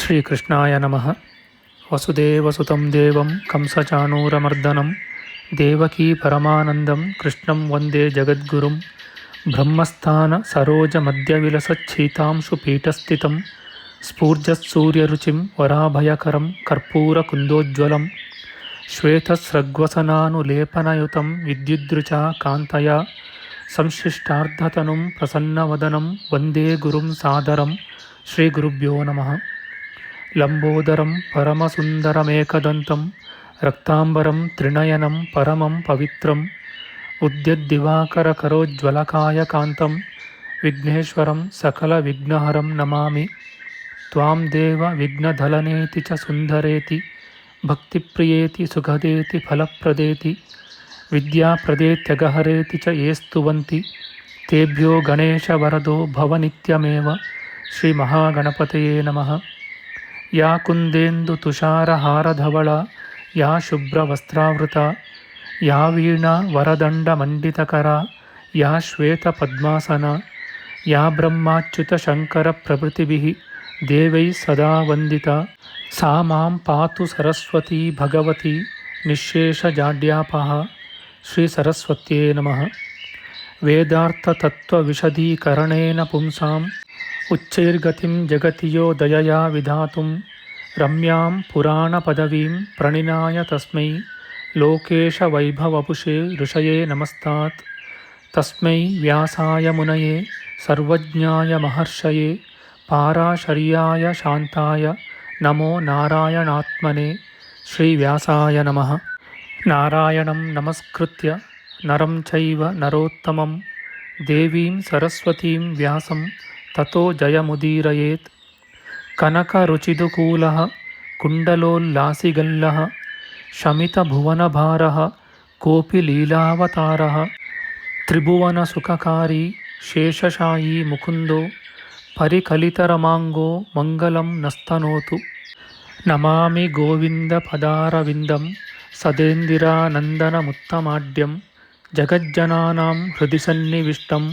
ಶ್ರೀಕೃಷ್ಣಾಯ ನಮಃ. ವಸುದೇವಸುತಂ ದೇವಂ ಕಂಸಚಾಣೂರಮರ್ದನಂ ದೇವಕೀ ಪರಮಾನಂದಂ ಕೃಷ್ಣಂ ವಂದೇ ಜಗದ್ಗುರುಂ. ಬ್ರಹ್ಮಸ್ಥಾನ ಸರೋಜ ಮಧ್ಯವಿಲಸಚ್ಛೀತಾಂಶು ಪೀಠಸ್ಥಿತಂ ಸ್ಫೂರ್ಜತ್ಸೂರ್ಯರುಚಿಂ ವರಾಭಯಕರಂ ಕರ್ಪೂರಕುಂದೋಜ್ವಲಂ ಶ್ವೇತಸ್ರಗ್ವಸನಾನುಲೇಪನಯುತಂ ವಿದ್ಯುದ್ರುಚಾ ಕಾಂತಯಾ ಸಂಶ್ಲಿಷ್ಟಾರ್ಧತನುಂ ಪ್ರಸನ್ನವದನಂ ವಂದೇ ಗುರುಂ ಸಾದರಂ. ಶ್ರೀಗುರುಭ್ಯೋ ನಮಃ. ಲಂಬೋದರಂ ಪರಮಸುಂದರಮೇಕದಂತಂ ರಕ್ತಾಂಬರಂ ತ್ರಿನಯನಂ ಪರಮಂ ಪವಿತ್ರಂ ಉದ್ಯದ್ದಿವಾಕರಕರೋಜ್ವಲಕಾಯಕಾಂತಂ ವಿಘ್ನೇಶ್ವರಂ ಸಕಲವಿಘ್ನಹರಂ ನಮಾಮಿ. ತ್ವಾಂ ದೇವ ವಿಘ್ನಧಲನೇತಿ ಚ ಸುಂದರೇತಿ ಭಕ್ತಿಪ್ರಿಯೇತಿ ಸುಖದೇತಿ ಫಲಪ್ರದೇತಿ ವಿದ್ಯಾಪ್ರದೇತ್ಯಗಹರೇತಿ ಚ ಯೇ ಸ್ತುವಂತಿ ತೇಭ್ಯೋ ಗಣೇಶವರದೋ ಭವನಿತ್ಯಮೇವ. ಶ್ರೀಮಹಾಗಣಪತಯೇ ನಮಃ. ಯಾ ಕುಂದೇಂದು ತುಷಾರಹಾರಧವಳ ಯಾ ಶುಭ್ರವಸ್ತ್ರಾವೃತ ಯಾ ವೀಣಾ ವರದಂಡಮಂಡಿತಕರ ಯಾ ಶ್ವೇತಪದ್ಮಾಸನ ಯಾ ಬ್ರಹ್ಮಾಚ್ಯುತಶಂಕರಪ್ರಭೃತಿಭಿಃ ದೇವೈಃ ಸದಾ ವಂದಿತಾ ಸಾ ಮಾಂ ಪಾತು ಸರಸ್ವತೀ ಭಗವತಿ ನಿಶ್ಶೇಷಜಾಡ್ಯಾಪಃ. ಶ್ರೀ ಸರಸ್ವತ್ಯೇ ನಮಃ. ವೇದಾರ್ಥತತ್ವವಿಶದೀಕರಣೇನ ಪುಂಸಾಂ ಉಚ್ಚೈರ್ಗತಿಂ ಜಗತಿ ಯೋ ದಯಯಾ ವಿಧಾತುಂ ರಮ್ಯಾಂ ಪುರಾಣಪದವೀಂ ಪ್ರಣಿನಾಯ ತಸ್ಮೈ ಲೋಕೇಶವೈಭವಪುಷೇ ಋಷಯೇ ನಮಸ್ತಾತ್. ತಸ್ಮೈ ವ್ಯಾಸಾಯ ಮುನಯೇ ಸರ್ವಜ್ಞಾಯ ಮಹರ್ಷಯೇ ಪಾರಾಶರ್ಯಾಯ ಶಾಂತಾಯ ನಮೋ ನಾರಾಯಣಾತ್ಮನೇ. ಶ್ರೀವ್ಯಾಸಾಯ ನಮಃ. ನಾರಾಯಣಂ ನಮಸ್ಕೃತ್ಯ ನರಂ ಚೈವ ನರೋತ್ತಮಂ ದೇವೀಂ ಸರಸ್ವತೀಂ ವ್ಯಾಸಂ ತತೋ ಜಯಮುದೀರಯೇತ್. ಕನಕರುಚಿದುಕೂಲಃ ಕುಂಡಲೋಲ್ಲಾಸಿಗಲ್ಲಃ ಶಮಿತಭುವನಭಾರಃ ಕೋಪಿ ಲೀಲಾವತಾರಃ ತ್ರಿಭುವನಸುಖಕಾರಿ ಶೇಷಶಾಯೀ ಮುಕುಂದೋ ಪರಿಕಲಿತರಮಾಂಗೋ ಮಂಗಲಂ ನಸ್ತನೋತು. ನಮಾಮಿ ಗೋವಿಂದಪದಾರವಿಂದಂ ಸದೇಂದಿರಾನಂದನಮುತ್ತಮಾಡ್ಯಂ ಜಗಜ್ಜನಾನಾಂ ಹೃದಿ ಸನ್ನಿವಿಷ್ಟಂ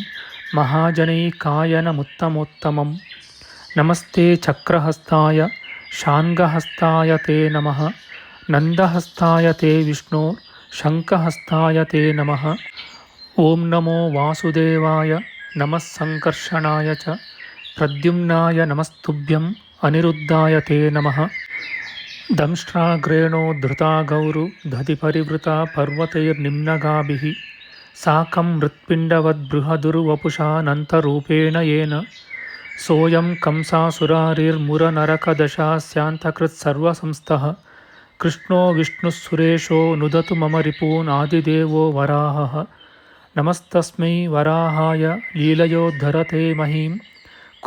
ಮಹಾಜನೈಕಾಯನಮುತ್ತಮೋತ್ತಮಂ. ನಮಸ್ತೆ ಚಕ್ರಹಸ್ತಾಯ ಶಾಂಗಹಸ್ತಾಯ ತೇ ನಮಃ. ನಂದಹಸ್ತಾಯ ತೇ ವಿಷ್ಣೋ ಶಂಖಹಸ್ತಾಯ ತೇ ನಮಃ. ಓಂ ನಮೋ ವಾಸುದೇವಾಯ ನಮಃ ಸಂಕರ್ಷಣಾಯ ಚ ಪ್ರದ್ಯುಮ್ನಾಯ ನಮಸ್ತುಭ್ಯಂ ಅನಿರುದ್ಧಾಯ ತೇ ನಮಃ. ದಂಷ್ಟ್ರಾಗ್ರೇಣೋ ಧೃತಾ ಗೌರು ದಧಿಪರಿವೃತಾ ಪರ್ವತೈರ್ನಿಮ್ನಗಾಭಿಃ ಸಾಕಂ ಮೃತ್ಪಿಂಡವದ್ಬೃಹದುರ್ವಪುಷಾನಂತರೂಪೇಣ ಯೇನ ಸೋಯಂ ಕಂಸಾಸುರಾರಿರ್ಮುರನರಕದಶಾಸ್ಯಾಂತಕೃತ್ಸರ್ವಸಂಸ್ಥಃ ಕೃಷ್ಣೋ ವಿಷ್ಣುಃಸುರೇಶೋ ನುದತು ಮಮ ರಿಪೂನ್ ಆದಿದೇವೋ ವರಾಹಃ. ನಮಸ್ತಸ್ಮೈ ವರಾಹಾಯ ಲೀಲಯೋದ್ಧರತೆ ಮಹೀಂ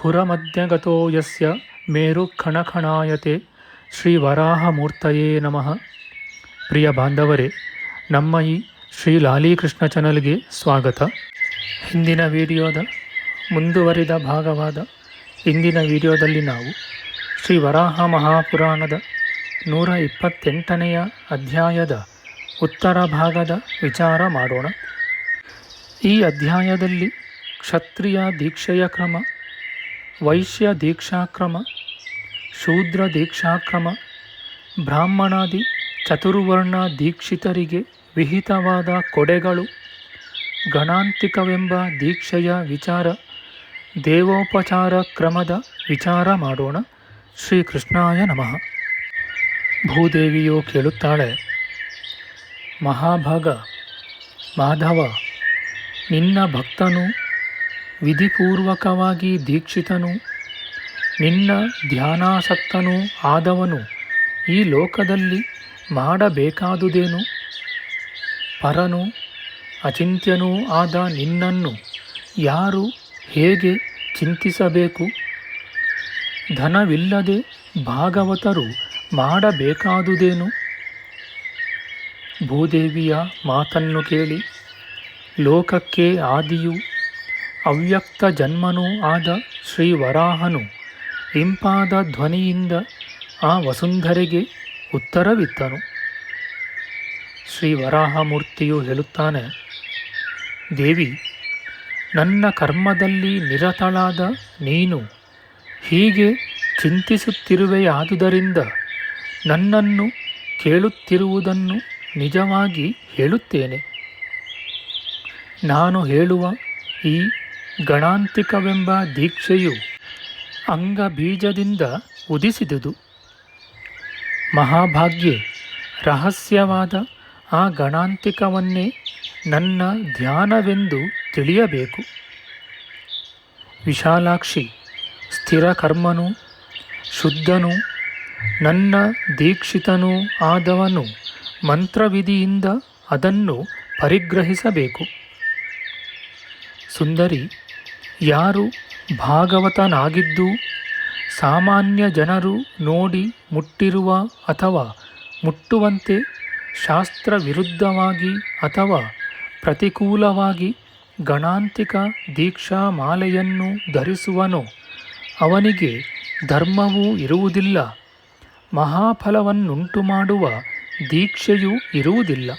ಖುರಮಧ್ಯಗತೋ ಯಸ್ಯ ಮೇರುಖಣಖಣಾಯತೆ. ಶ್ರೀ ವರಾಹಮೂರ್ತಯೇ ನಮಃ. ಪ್ರಿಯ ಬಾಂಧವರೇ, ನಮ್ಮ ಈ ಶ್ರೀ ಲಾಲೀಕೃಷ್ಣ ಚಾನಲ್ಗೆ ಸ್ವಾಗತ. ಹಿಂದಿನ ವಿಡಿಯೋದ ಮುಂದುವರಿದ ಭಾಗವಾದ ಇಂದಿನ ವಿಡಿಯೋದಲ್ಲಿ ನಾವು ಶ್ರೀ ವರಾಹ ಮಹಾಪುರಾಣದ 128ನೆಯ ಅಧ್ಯಾಯದ ಉತ್ತರ ಭಾಗದ ವಿಚಾರ ಮಾಡೋಣ. ಈ ಅಧ್ಯಾಯದಲ್ಲಿ ಕ್ಷತ್ರಿಯ ದೀಕ್ಷೆಯ ಕ್ರಮ, ವೈಶ್ಯ ದೀಕ್ಷಾಕ್ರಮ, ಶೂದ್ರ ದೀಕ್ಷಾಕ್ರಮ, ಬ್ರಾಹ್ಮಣಾದಿ ಚತುರ್ವರ್ಣ ದೀಕ್ಷಿತರಿಗೆ ವಿಹಿತವಾದ ಕೊಡೆಗಳು, ಗಣಾಂತಿಕವೆಂಬ ದೀಕ್ಷೆಯ ವಿಚಾರ, ದೇವೋಪಚಾರ ಕ್ರಮದ ವಿಚಾರ ಮಾಡೋಣ. ಶ್ರೀಕೃಷ್ಣಾಯ ನಮಃ. ಭೂದೇವಿಯು ಕೇಳುತ್ತಾಳೆ, ಮಹಾಭಾಗ ಮಾಧವ, ನಿನ್ನ ಭಕ್ತನು ವಿಧಿಪೂರ್ವಕವಾಗಿ ದೀಕ್ಷಿತನು, ನಿನ್ನ ಧ್ಯಾನಾಸಕ್ತನೂ ಆದವನು ಈ ಲೋಕದಲ್ಲಿ ಮಾಡಬೇಕಾದುದೇನು? ಪರನು ಅಚಿಂತ್ಯನೂ ಆದ ನಿನ್ನನ್ನು ಯಾರು ಹೇಗೆ ಚಿಂತಿಸಬೇಕು? ಧನವಿಲ್ಲದೆ ಭಾಗವತರು ಮಾಡಬೇಕಾದುದೇನು? ಭೂದೇವಿಯ ಮಾತನ್ನು ಕೇಳಿ ಲೋಕಕ್ಕೆ ಆದಿಯೂ ಅವ್ಯಕ್ತ ಜನ್ಮನೂ ಆದ ಶ್ರೀ ವರಾಹನು ಇಂಪಾದ ಧ್ವನಿಯಿಂದ ಆ ವಸುಂಧರೆಗೆ ಉತ್ತರವಿತ್ತನು. ಶ್ರೀ ವರಾಹಮೂರ್ತಿಯು ಹೇಳುತ್ತಾನೆ, ದೇವಿ, ನನ್ನ ಕರ್ಮದಲ್ಲಿ ನಿರತಳಾದ ನೀನು ಹೀಗೆ ಚಿಂತಿಸುತ್ತಿರುವೆಯಾದುದರಿಂದ ನನ್ನನ್ನು ಕೇಳುತ್ತಿರುವುದನ್ನು ನಿಜವಾಗಿ ಹೇಳುತ್ತೇನೆ. ನಾನು ಹೇಳುವ ಈ ಗಣಾಂತಿಕವೆಂಬ ದೀಕ್ಷೆಯು ಅಂಗಬೀಜದಿಂದ ಉದಿಸಿದುದು. ಮಹಾಭಾಗ್ಯೆ, ರಹಸ್ಯವಾದ ಆ ಗಣಾಂತಿಕವನ್ನೇ ನನ್ನ ಧ್ಯಾನವೆಂದು ತಿಳಿಯಬೇಕು. ವಿಶಾಲಾಕ್ಷಿ, ಸ್ಥಿರಕರ್ಮನೂ ಶುದ್ಧನೂ ನನ್ನ ದೀಕ್ಷಿತನೂ ಆದವನು ಮಂತ್ರವಿಧಿಯಿಂದ ಅದನ್ನು ಪರಿಗ್ರಹಿಸಬೇಕು. ಸುಂದರಿ, ಯಾರು ಭಾಗವತನಾಗಿದ್ದು ಸಾಮಾನ್ಯ ಜನರು ನೋಡಿ ಮುಟ್ಟಿರುವ ಅಥವಾ ಮುಟ್ಟುವಂತೆ ಶಾಸ್ತ್ರ ವಿರುದ್ಧವಾಗಿ ಅಥವಾ ಪ್ರತಿಕೂಲವಾಗಿ ಗಣಾಂತಿಕ ದೀಕ್ಷಾ ಮಾಲೆಯನ್ನು ಧರಿಸುವನೋ ಅವನಿಗೆ ಧರ್ಮವೂ ಇರುವುದಿಲ್ಲ, ಮಹಾಫಲವನ್ನುಂಟು ಮಾಡುವ ದೀಕ್ಷೆಯೂ ಇರುವುದಿಲ್ಲ.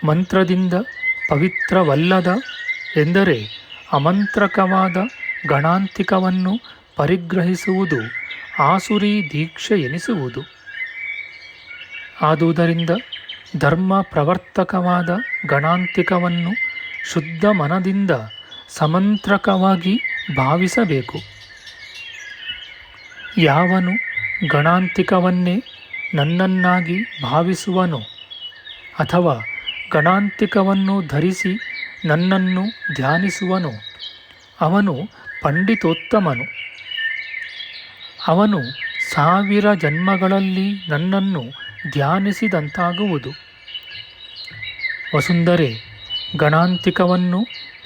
ಮಂತ್ರದಿಂದ ಪವಿತ್ರವಲ್ಲದ ಎಂದರೆ ಅಮಂತ್ರಕವಾದ ಗಣಾಂತಿಕವನ್ನು ಪರಿಗ್ರಹಿಸುವುದು ಆಸುರಿ ದೀಕ್ಷೆ ಎನಿಸುವುದು. ಆದುದರಿಂದ ಧರ್ಮ ಪ್ರವರ್ತಕವಾದ ಗಣಾಂತಿಕವನ್ನು ಶುದ್ಧ ಮನದಿಂದ ಸಮಂತ್ರಕವಾಗಿ ಭಾವಿಸಬೇಕು. ಯಾವನು ಗಣಾಂತಿಕವನ್ನೇ ನನ್ನನ್ನಾಗಿ ಭಾವಿಸುವನೋ ಅಥವಾ ಗಣಾಂತಿಕವನ್ನು ಧರಿಸಿ ನನ್ನನ್ನು ಧ್ಯಾನಿಸುವನೋ ಅವನು ಪಂಡಿತೋತ್ತಮನು. ಅವನು 1000 ಜನ್ಮಗಳಲ್ಲಿ ನನ್ನನ್ನು ಧ್ಯಾನಿಸಿದಂತಾಗುವುದು. ವಸುಂಧರೆ, ಗಣಾಂತಿಕವನ್ನು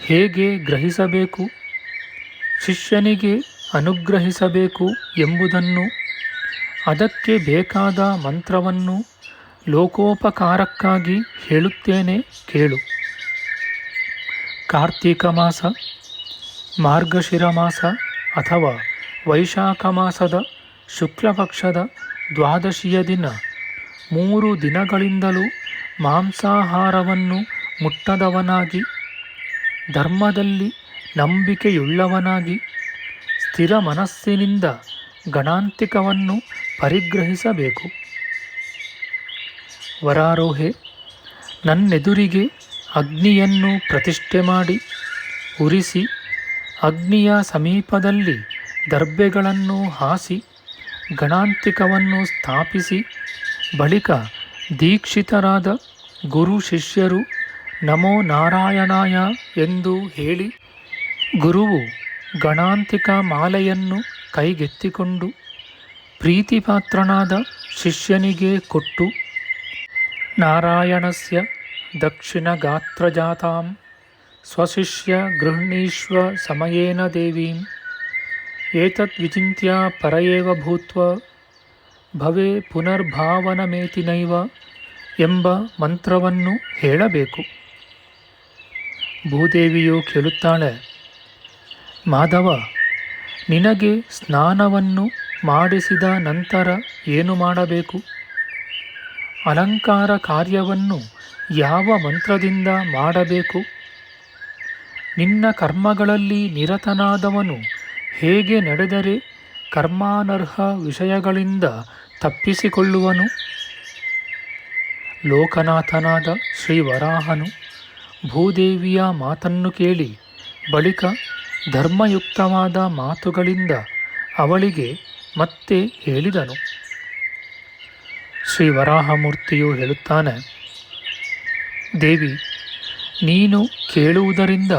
ಹೇಗೆ ಗ್ರಹಿಸಬೇಕು, ಶಿಷ್ಯನಿಗೆ ಅನುಗ್ರಹಿಸಬೇಕು ಎಂಬುದನ್ನು, ಅದಕ್ಕೆ ಬೇಕಾದ ಮಂತ್ರವನ್ನು ಲೋಕೋಪಕಾರಕ್ಕಾಗಿ ಹೇಳುತ್ತೇನೆ ಕೇಳು. ಕಾರ್ತೀಕ ಮಾಸ, ಮಾರ್ಗಶಿರ ಮಾಸ ಅಥವಾ ವೈಶಾಖ ಮಾಸದ ಶುಕ್ಲಪಕ್ಷದ ದ್ವಾದಶಿಯ ದಿನ 3 ದಿನಗಳಿಂದಲೂ ಮಾಂಸಾಹಾರವನ್ನು ಮುಟ್ಟದವನಾಗಿ, ಧರ್ಮದಲ್ಲಿ ನಂಬಿಕೆಯುಳ್ಳವನಾಗಿ, ಸ್ಥಿರ ಮನಸ್ಸಿನಿಂದ ಗಣಾಂತಿಕವನ್ನು ಪರಿಗ್ರಹಿಸಬೇಕು. ವರಾರೋಹೆ, ನನ್ನೆದುರಿಗೆ ಅಗ್ನಿಯನ್ನು ಪ್ರತಿಷ್ಠೆ ಮಾಡಿ ಉರಿಸಿ, ಅಗ್ನಿಯ ಸಮೀಪದಲ್ಲಿ ದರ್ಬೆಗಳನ್ನು ಹಾಸಿ ಗಣಾಂತಿಕವನ್ನು ಸ್ಥಾಪಿಸಿ, ಬಳಿಕ ದೀಕ್ಷಿತರಾದ ಗುರು ಶಿಷ್ಯರು ನಮೋ ನಾರಾಯಣಾಯ ಎಂದು ಹೇಳಿ, ಗುರುವು ಗಣಾಂತಿಕ ಮಾಲೆಯನ್ನು ಕೈಗೆತ್ತಿಕೊಂಡು ಪ್ರೀತಿಪಾತ್ರನಾದ ಶಿಷ್ಯನಿಗೆ ಕೊಟ್ಟು, ನಾರಾಯಣಸ್ಯ ದಕ್ಷಿಣಗಾತ್ರಜಾತಾಂ ಸ್ವಶಿಷ್ಯ ಗೃಹ್ಣೀಶ್ವ ಸಮಯೇನ ದೇವೀಂ ಏತದ್ವಿಚಿಂತ್ಯ ಪರಯೇವ ಭೂತ್ವ ಭವೆ ಪುನರ್ಭಾವನಮೇತಿನೈವ ಎಂಬ ಮಂತ್ರವನ್ನು ಹೇಳಬೇಕು. ಭೂದೇವಿಯು ಕೇಳುತ್ತಾಳೆ, ಮಾಧವ, ನಿನಗೆ ಸ್ನಾನವನ್ನು ಮಾಡಿಸಿದ ನಂತರ ಏನು ಮಾಡಬೇಕು? ಅಲಂಕಾರ ಕಾರ್ಯವನ್ನು ಯಾವ ಮಂತ್ರದಿಂದ ಮಾಡಬೇಕು? ನಿನ್ನ ಕರ್ಮಗಳಲ್ಲಿ ನಿರತನಾದವನು ಹೇಗೆ ನಡೆದರೆ ಕರ್ಮಾನರ್ಹ ವಿಷಯಗಳಿಂದ ತಪ್ಪಿಸಿಕೊಳ್ಳುವನು? ಲೋಕನಾಥನಾದ ಶ್ರೀ ವರಾಹನು ಭೂದೇವಿಯ ಮಾತನ್ನು ಕೇಳಿ ಬಳಿಕ ಧರ್ಮಯುಕ್ತವಾದ ಮಾತುಗಳಿಂದ ಅವಳಿಗೆ ಮತ್ತೆ ಹೇಳಿದನು. ಶ್ರೀ ವರಾಹಮೂರ್ತಿಯು ಹೇಳುತ್ತಾನೆ, ದೇವಿ, ನೀನು ಕೇಳುವುದರಿಂದ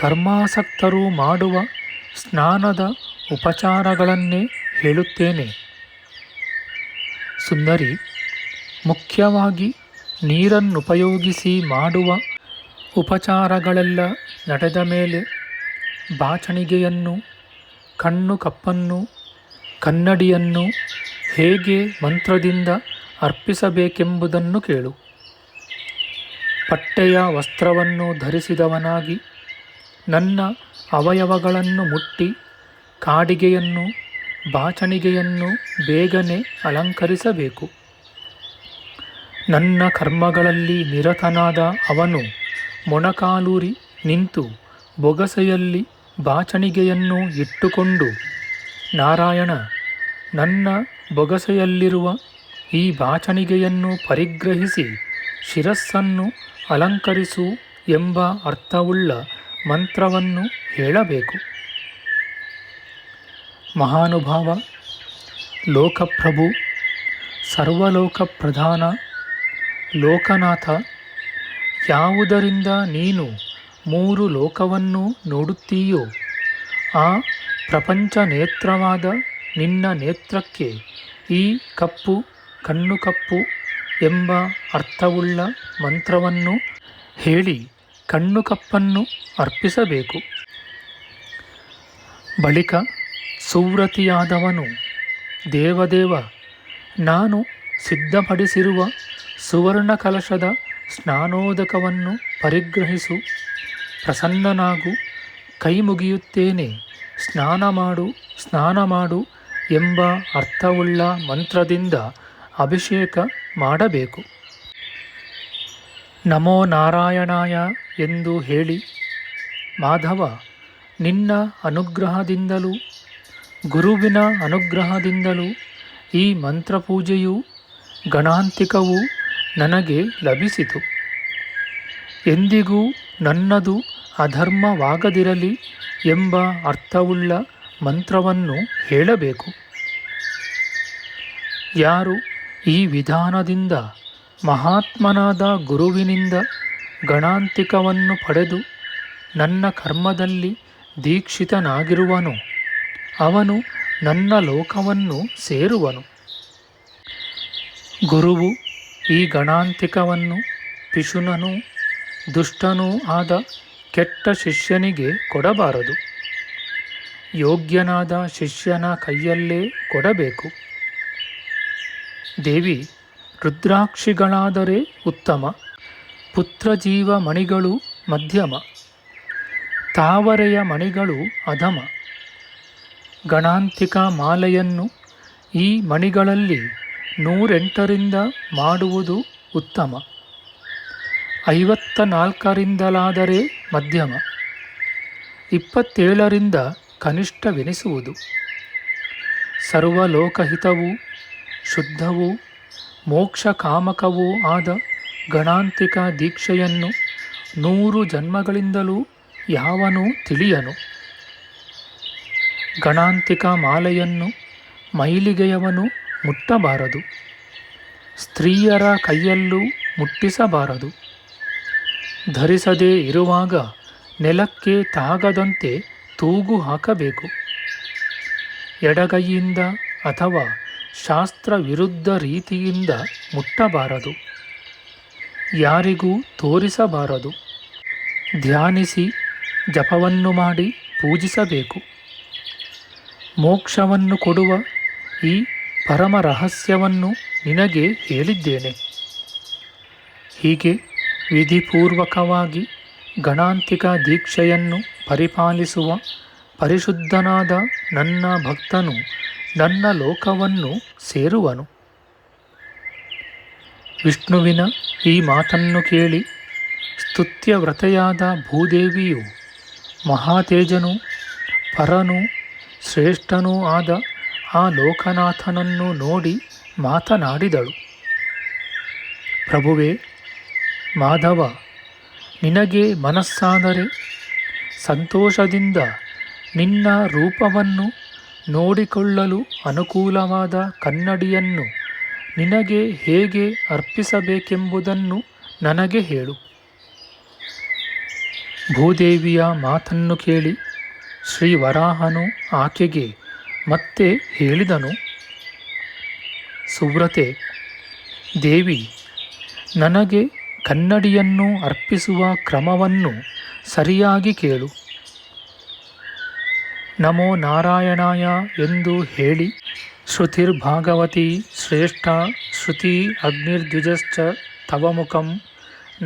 ಕರ್ಮಾಸಕ್ತರು ಮಾಡುವ ಸ್ನಾನದ ಉಪಚಾರಗಳನ್ನೇ ಹೇಳುತ್ತೇನೆ. ಸುಂದರಿ, ಮುಖ್ಯವಾಗಿ ನೀರನ್ನುಪಯೋಗಿಸಿ ಮಾಡುವ ಉಪಚಾರಗಳೆಲ್ಲ ನಡೆದ ಮೇಲೆ ಬಾಚಣಿಗೆಯನ್ನು, ಕಣ್ಣು ಕಪ್ಪನ್ನು, ಕನ್ನಡಿಯನ್ನು ಹೇಗೆ ಮಂತ್ರದಿಂದ ಅರ್ಪಿಸಬೇಕೆಂಬುದನ್ನು ಕೇಳು. ಪಟ್ಟೆಯ ವಸ್ತ್ರವನ್ನು ಧರಿಸಿದವನಾಗಿ ನನ್ನ ಅವಯವಗಳನ್ನು ಮುಟ್ಟಿ ಕಾಡಿಗೆಯನ್ನು, ಬಾಚಣಿಗೆಯನ್ನು ಬೇಗನೆ ಅಲಂಕರಿಸಬೇಕು. ನನ್ನ ಕರ್ಮಗಳಲ್ಲಿ ನಿರತನಾದ ಅವನು ಮೊಣಕಾಲೂರಿ ನಿಂತು ಬೊಗಸೆಯಲ್ಲಿ ಬಾಚಣಿಗೆಯನ್ನು ಇಟ್ಟುಕೊಂಡು ನಾರಾಯಣ, ನನ್ನ ಬೊಗಸೆಯಲ್ಲಿರುವ ಈ ಬಾಚಣಿಗೆಯನ್ನು ಪರಿಗ್ರಹಿಸಿ ಶಿರಸ್ಸನ್ನು ಅಲಂಕರಿಸು ಎಂಬ ಅರ್ಥವುಳ್ಳ ಮಂತ್ರವನ್ನು ಹೇಳಬೇಕು. ಮಹಾನುಭಾವ, ಲೋಕಪ್ರಭು, ಸರ್ವಲೋಕ ಪ್ರಧಾನ, ಲೋಕನಾಥ, ಯಾವುದರಿಂದ ನೀನು 3 ಲೋಕವನ್ನು ನೋಡುತ್ತೀಯೋ ಆ ಪ್ರಪಂಚ ನೇತ್ರವಾದ ನಿನ್ನ ನೇತ್ರಕ್ಕೆ ಈ ಕಪ್ಪು ಕಣ್ಣು ಕಪ್ಪು ಎಂಬ ಅರ್ಥವುಳ್ಳ ಮಂತ್ರವನ್ನು ಹೇಳಿ ಕಣ್ಣು ಕಪ್ಪನ್ನು ಅರ್ಪಿಸಬೇಕು. ಬಳಿಕ ಸುವ್ರತಿಯಾದವನು, ದೇವದೇವ, ನಾನು ಸಿದ್ಧಪಡಿಸಿರುವ ಸುವರ್ಣ ಕಲಶದ ಸ್ನಾನೋದಕವನ್ನು ಪರಿಗ್ರಹಿಸು, ಪ್ರಸನ್ನನಾಗು, ಕೈ ಮುಗಿಯುತ್ತೇನೆ, ಸ್ನಾನ ಮಾಡು ಎಂಬ ಅರ್ಥವುಳ್ಳ ಮಂತ್ರದಿಂದ ಅಭಿಷೇಕ ಮಾಡಬೇಕು. ನಮೋ ನಾರಾಯಣಾಯ ಎಂದು ಹೇಳಿ, ಮಾಧವ, ನಿನ್ನ ಅನುಗ್ರಹದಿಂದಲೂ ಗುರುವಿನ ಅನುಗ್ರಹದಿಂದಲೂ ಈ ಮಂತ್ರಪೂಜೆಯೂ ಗಣಾಂತಿಕವೂ ನನಗೆ ಲಭಿಸಿತು. ಎಂದಿಗೂ ನನ್ನದು ಅಧರ್ಮವಾಗದಿರಲಿ ಎಂಬ ಅರ್ಥವುಳ್ಳ ಮಂತ್ರವನ್ನು ಹೇಳಬೇಕು. ಯಾರು ಈ ವಿಧಾನದಿಂದ ಮಹಾತ್ಮನಾದ ಗುರುವಿನಿಂದ ಗಣಾಂತಿಕವನ್ನು ಪಡೆದು ನನ್ನ ಕರ್ಮದಲ್ಲಿ ದೀಕ್ಷಿತನಾಗಿರುವನೋ ಅವನು ನನ್ನ ಲೋಕವನ್ನು ಸೇರುವನು. ಗುರುವು ಈ ಗಣಾಂತಿಕವನ್ನು ಪಿಶುನನೂ ದುಷ್ಟನೂ ಆದ ಕೆಟ್ಟ ಶಿಷ್ಯನಿಗೆ ಕೊಡಬಾರದು. ಯೋಗ್ಯನಾದ ಶಿಷ್ಯನ ಕೈಯಲ್ಲೇ ಕೊಡಬೇಕು. ದೇವಿ, ರುದ್ರಾಕ್ಷಿಗಳಾದರೆ ಉತ್ತಮ, ಪುತ್ರಜೀವ ಮಣಿಗಳು ಮಧ್ಯಮ, ತಾವರೆಯ ಮಣಿಗಳು ಅಧಮ. ಗಣಾಂತಿಕ ಮಾಲೆಯನ್ನು ಈ ಮಣಿಗಳಲ್ಲಿ 108ರಿಂದ ಮಾಡುವುದು ಉತ್ತಮ, 54ರಿಂದಲಾದರೆ ಮಧ್ಯಮ, 27ರಿಂದ ಕನಿಷ್ಠವೆನಿಸುವುದು. ಸರ್ವಲೋಕಹಿತವೂ ಶುದ್ಧವೂ ಮೋಕ್ಷಕಾಮಕವೂ ಆದ ಗಣಾಂತಿಕ ದೀಕ್ಷೆಯನ್ನು 100 ಜನ್ಮಗಳಿಂದಲೂ ಯಾವನೂ ತಿಳಿಯನು. ಗಣಾಂತಿಕ ಮಾಲೆಯನ್ನು ಮೈಲಿಗೆಯವನು ಮುಟ್ಟಬಾರದು, ಸ್ತ್ರೀಯರ ಕೈಯಲ್ಲೂ ಮುಟ್ಟಿಸಬಾರದು. ಧರಿಸದೇ ಇರುವಾಗ ನೆಲಕ್ಕೆ ತಾಗದಂತೆ ತೂಗು ಹಾಕಬೇಕು. ಎಡಗೈಯಿಂದ ಅಥವಾ ಶಾಸ್ತ್ರ ವಿರುದ್ಧ ರೀತಿಯಿಂದ ಮುಟ್ಟಬಾರದು, ಯಾರಿಗೂ ತೋರಿಸಬಾರದು. ಧ್ಯಾನಿಸಿ ಜಪವನ್ನು ಮಾಡಿ ಪೂಜಿಸಬೇಕು. ಮೋಕ್ಷವನ್ನು ಕೊಡುವ ಈ ಪರಮ ರಹಸ್ಯವನ್ನು ನಿನಗೆ ಹೇಳಿದ್ದೇನೆ. ಹೀಗೆ ವಿಧಿಪೂರ್ವಕವಾಗಿ ಗಣಾಂತಿಕ ದೀಕ್ಷೆಯನ್ನು ಪರಿಪಾಲಿಸುವ ಪರಿಶುದ್ಧನಾದ ನನ್ನ ಭಕ್ತನು ನನ್ನ ಲೋಕವನ್ನು ಸೇರುವನು. ವಿಷ್ಣುವಿನ ಈ ಮಾತನ್ನು ಕೇಳಿ ಸ್ತುತ್ಯವ್ರತೆಯಾದ ಭೂದೇವಿಯು ಮಹಾತೇಜನೂ ಪರನೂ ಶ್ರೇಷ್ಠನೂ ಆದ ಆ ಲೋಕನಾಥನನ್ನು ನೋಡಿ ಮಾತನಾಡಿದಳು. ಪ್ರಭುವೇ, ಮಾಧವ, ನಿನಗೆ ಮನಸ್ಸಾದರೆ ಸಂತೋಷದಿಂದ ನಿನ್ನ ರೂಪವನ್ನು ನೋಡಿಕೊಳ್ಳಲು ಅನುಕೂಲವಾದ ಕನ್ನಡಿಯನ್ನು ನಿನಗೆ ಹೇಗೆ ಅರ್ಪಿಸಬೇಕೆಂಬುದನ್ನು ನನಗೆ ಹೇಳು. ಭೂದೇವಿಯ ಮಾತನ್ನು ಕೇಳಿ ಶ್ರೀ ವರಾಹನು ಆಕೆಗೆ ಮತ್ತೆ ಹೇಳಿದನು. ಸುವ್ರತೆ, ದೇವಿ, ನನಗೆ ಕನ್ನಡಿಯನ್ನು ಅರ್ಪಿಸುವ ಕ್ರಮವನ್ನು ಸರಿಯಾಗಿ ಕೇಳು. ನಮೋ ನಾರಾಯಣಾಯ ಎಂದು ಹೇಳಿ, ಶ್ರುತಿರ್ಭಾಗವತಿ ಶ್ರೇಷ್ಠ ಶ್ರುತಿ ಅಗ್ನಿರ್ದ್ವಿಜಶ್ಚ ತವ ಮುಖಂ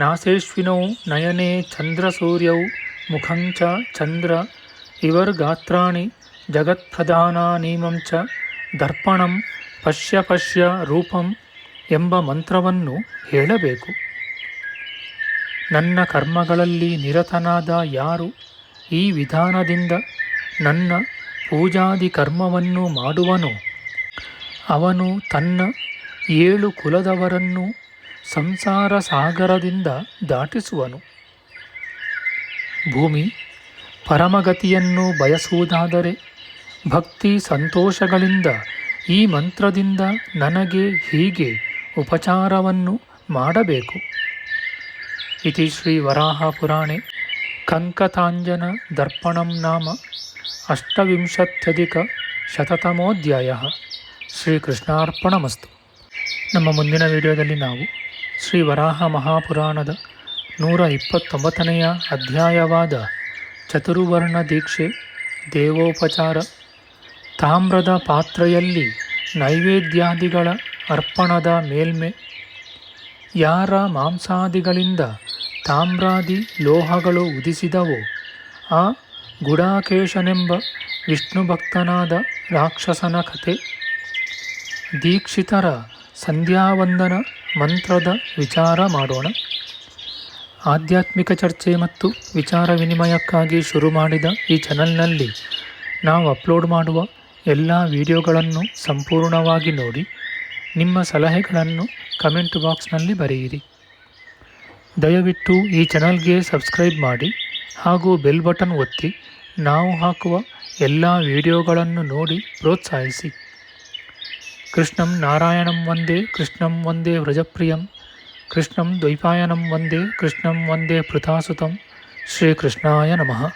ನಾಸೇಶ್ವಿನೌ ನಯನೆ ಚಂದ್ರಸೂರ್ಯೌ ಮುಖಂಚ ಚಂದ್ರ ಇವರ್ಗಾತ್ರಾಣಿ ಜಗತ್ಪ್ರಧಾನಾನೀಮಂಚ ದರ್ಪಣಂ ಪಶ್ಯ ಪಶ್ಯ ರೂಪಂ ಎಂಬ ಮಂತ್ರವನ್ನು ಹೇಳಬೇಕು. ನನ್ನ ಕರ್ಮಗಳಲ್ಲಿ ನಿರತನಾದ ಯಾರು ಈ ವಿಧಾನದಿಂದ ನನ್ನ ಪೂಜಾದಿ ಕರ್ಮವನ್ನು ಮಾಡುವನೋ ಅವನು ತನ್ನ 7 ಕುಲದವರನ್ನು ಸಂಸಾರ ಸಾಗರದಿಂದ ದಾಟಿಸುವನು. ಭೂಮಿ, ಪರಮಗತಿಯನ್ನು ಬಯಸುವುದಾದರೆ ಭಕ್ತಿ ಸಂತೋಷಗಳಿಂದ ಈ ಮಂತ್ರದಿಂದ ನನಗೆ ಹೀಗೆ ಉಪಚಾರವನ್ನು ಮಾಡಬೇಕು. ಇತಿ ಶ್ರೀ ವರಾಹ ಪುರಾಣೆ ಕಂಕತಾಂಜನ ದರ್ಪಣಂ ನಾಮ ಅಷ್ಟವಿಂಶತ್ಯಧಿಕ-ಶತತಮೋಧ್ಯಾಯ. ಶ್ರೀಕೃಷ್ಣಾರ್ಪಣಮಸ್ತು. ನಮ್ಮ ಮುಂದಿನ ವಿಡಿಯೋದಲ್ಲಿ ನಾವು ಶ್ರೀ ವರಾಹ ಮಹಾಪುರಾಣದ 129ನೆಯ ಅಧ್ಯಾಯವಾದ ಚತುರ್ವರ್ಣ ದೀಕ್ಷೆ ದೇವೋಪಚಾರ, ತಾಮ್ರದ ಪಾತ್ರೆಯಲ್ಲಿ ನೈವೇದ್ಯಾದಿಗಳ ಅರ್ಪಣದ ಮೇಲ್ಮೆ, ಯಾರ ಮಾಂಸಾದಿಗಳಿಂದ ತಾಮ್ರಾದಿ ಲೋಹಗಳು ಉದಿಸಿದವೋ ಆ ಗುಡಾಕೇಶನೆಂಬ ವಿಷ್ಣುಭಕ್ತನಾದ ರಾಕ್ಷಸನ ಕಥೆ, ದೀಕ್ಷಿತರ ಸಂಧ್ಯಾವಂದನ ಮಂತ್ರದ ವಿಚಾರ ಮಾಡೋಣ. ಆಧ್ಯಾತ್ಮಿಕ ಚರ್ಚೆ ಮತ್ತು ವಿಚಾರ ವಿನಿಮಯಕ್ಕಾಗಿ ಶುರು ಮಾಡಿದ ಈ ಚಾನಲ್ನಲ್ಲಿ ನಾವು ಅಪ್ಲೋಡ್ ಮಾಡುವ ಎಲ್ಲ ವಿಡಿಯೋಗಳನ್ನು ಸಂಪೂರ್ಣವಾಗಿ ನೋಡಿ ನಿಮ್ಮ ಸಲಹೆಗಳನ್ನು ಕಮೆಂಟ್ ಬಾಕ್ಸ್ನಲ್ಲಿ ಬರೆಯಿರಿ. ದಯವಿಟ್ಟು ಈ ಚಾನಲ್ಗೆ ಸಬ್ಸ್ಕ್ರೈಬ್ ಮಾಡಿ ಹಾಗೂ ಬೆಲ್ ಬಟನ್ ಒತ್ತಿ ನಾವು ಹಾಕುವ ಎಲ್ಲ ವಿಡಿಯೋಗಳನ್ನು ನೋಡಿ ಪ್ರೋತ್ಸಾಹಿಸಿ. ಕೃಷ್ಣಂ ನಾರಾಯಣಂ ವಂದೇ ಕೃಷ್ಣಂ ವಂದೇ ವ್ರಜಪ್ರಿಯಂ ಕೃಷ್ಣಂ ದ್ವೈಪಾಯನಂ ವಂದೇ ಕೃಷ್ಣಂ ವಂದೇ ಪೃಥಾಸುತಂ. ಶ್ರೀಕೃಷ್ಣಾಯ ನಮಃ.